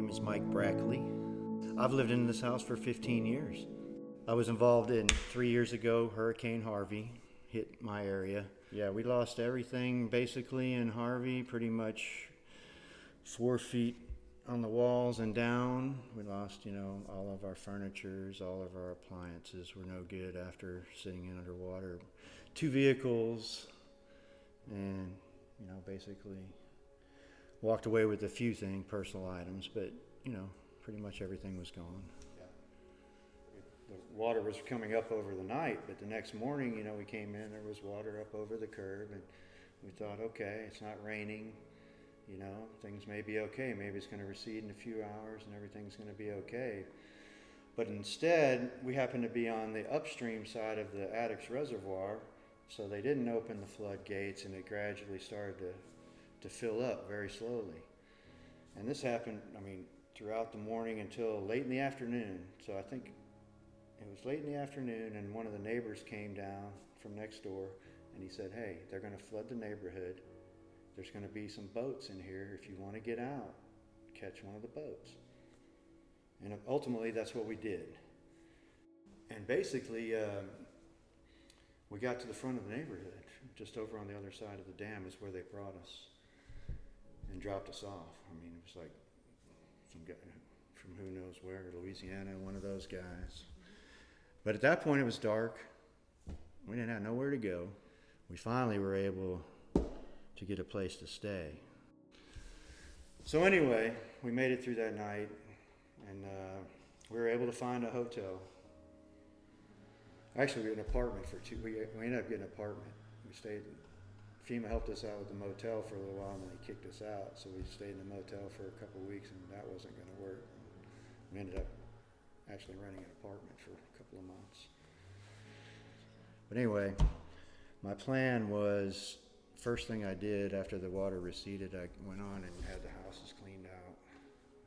name is Mike Brackley. I've lived in this house for 15 years. I was involved in 3 years ago, Hurricane Harvey hit my area. Yeah, we lost everything basically in Harvey, pretty much 4 feet on the walls and down. We lost, all of our furnitures, all of our appliances were no good after sitting in underwater. 2 vehicles, and, basically walked away with a few things, personal items, but, pretty much everything was gone. The water was coming up over the night, but the next morning, we came in, there was water up over the curb, and we thought, okay, it's not raining, things may be okay. Maybe it's going to recede in a few hours and everything's going to be okay. But instead, we happened to be on the upstream side of the Addicks Reservoir, so they didn't open the floodgates, and it gradually started to fill up very slowly. And this happened, throughout the morning until late in the afternoon. So I think it was late in the afternoon, and one of the neighbors came down from next door, and he said, hey, they're going to flood the neighborhood. There's going to be some boats in here. If you want to get out, catch one of the boats. And ultimately, that's what we did. And basically, we got to the front of the neighborhood. Just over on the other side of the dam is where they brought us and dropped us off. It was like some guy from who knows where, Louisiana, one of those guys. But at that point, it was dark. We didn't have nowhere to go. We finally were able to get a place to stay. So anyway, we made it through that night, and we were able to find a hotel. Actually, we had an apartment we ended up getting an apartment. We stayed, FEMA helped us out with the motel for a little while, and then they kicked us out. So we stayed in the motel for a couple of weeks, and that wasn't going to work. We ended up actually renting an apartment for a couple of months. But anyway, my plan was, first thing I did after the water receded, I went on and had the houses cleaned out.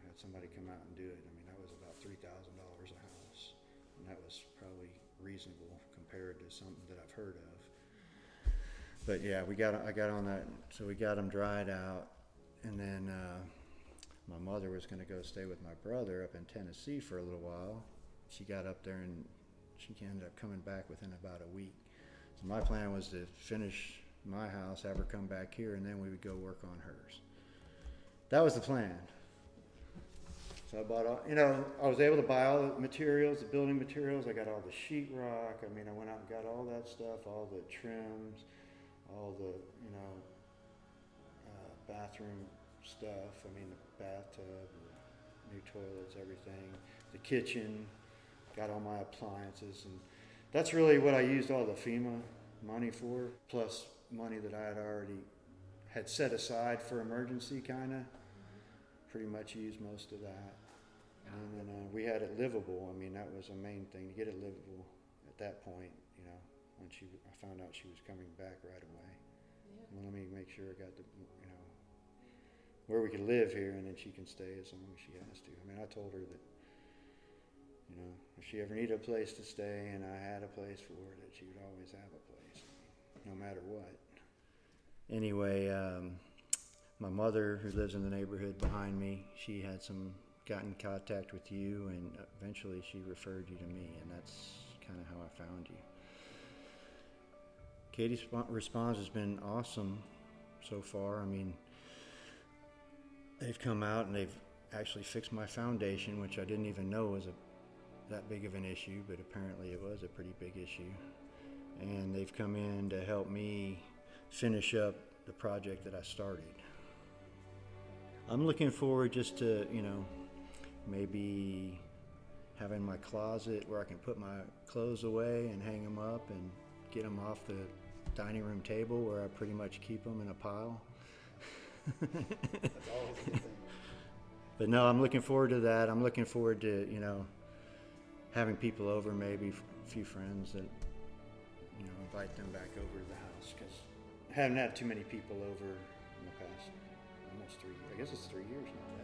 I had somebody come out and do it. That was about $3,000 a house, and that was probably reasonable compared to something that I've heard of. But yeah, I got on that, so we got them dried out, and then my mother was going to go stay with my brother up in Tennessee for a little while. She got up there, and she ended up coming back within about a week. So my plan was to finish my house, have her come back here, and then we would go work on hers. That was the plan. So I bought all, I was able to buy all the materials, the building materials. I got all the sheetrock. I went out and got all that stuff, all the trims, all the, bathroom stuff. The bathtub, the new toilets, everything, the kitchen, got all my appliances. And that's really what I used all the FEMA money for, plus money that I had already had set aside for emergency, kind of. Pretty much used most of that. And then we had it livable. That was a main thing, to get it livable at that point, when I found out she was coming back right away. Yeah. Well, let me make sure I got the, where we could live here, and then she can stay as long as she has to. I told her that, if she ever needed a place to stay and I had a place for her, that she would always have a place, no matter what. Anyway, my mother, who lives in the neighborhood behind me, she had got in contact with you, and eventually she referred you to me, and that's kind of how I found you. Katy Responds has been awesome so far. They've come out and they've actually fixed my foundation, which I didn't even know was that big of an issue, but apparently it was a pretty big issue. And they've come in to help me finish up the project that I started. I'm looking forward just to, maybe having my closet where I can put my clothes away and hang them up and get them off the dining room table where I pretty much keep them in a pile. That's always a good thing. But no, I'm looking forward to that. I'm looking forward to, having people over, maybe a few friends that, invite them back over to the house, because I haven't had too many people over in the past almost 3 years. I guess it's 3 years now. Yeah.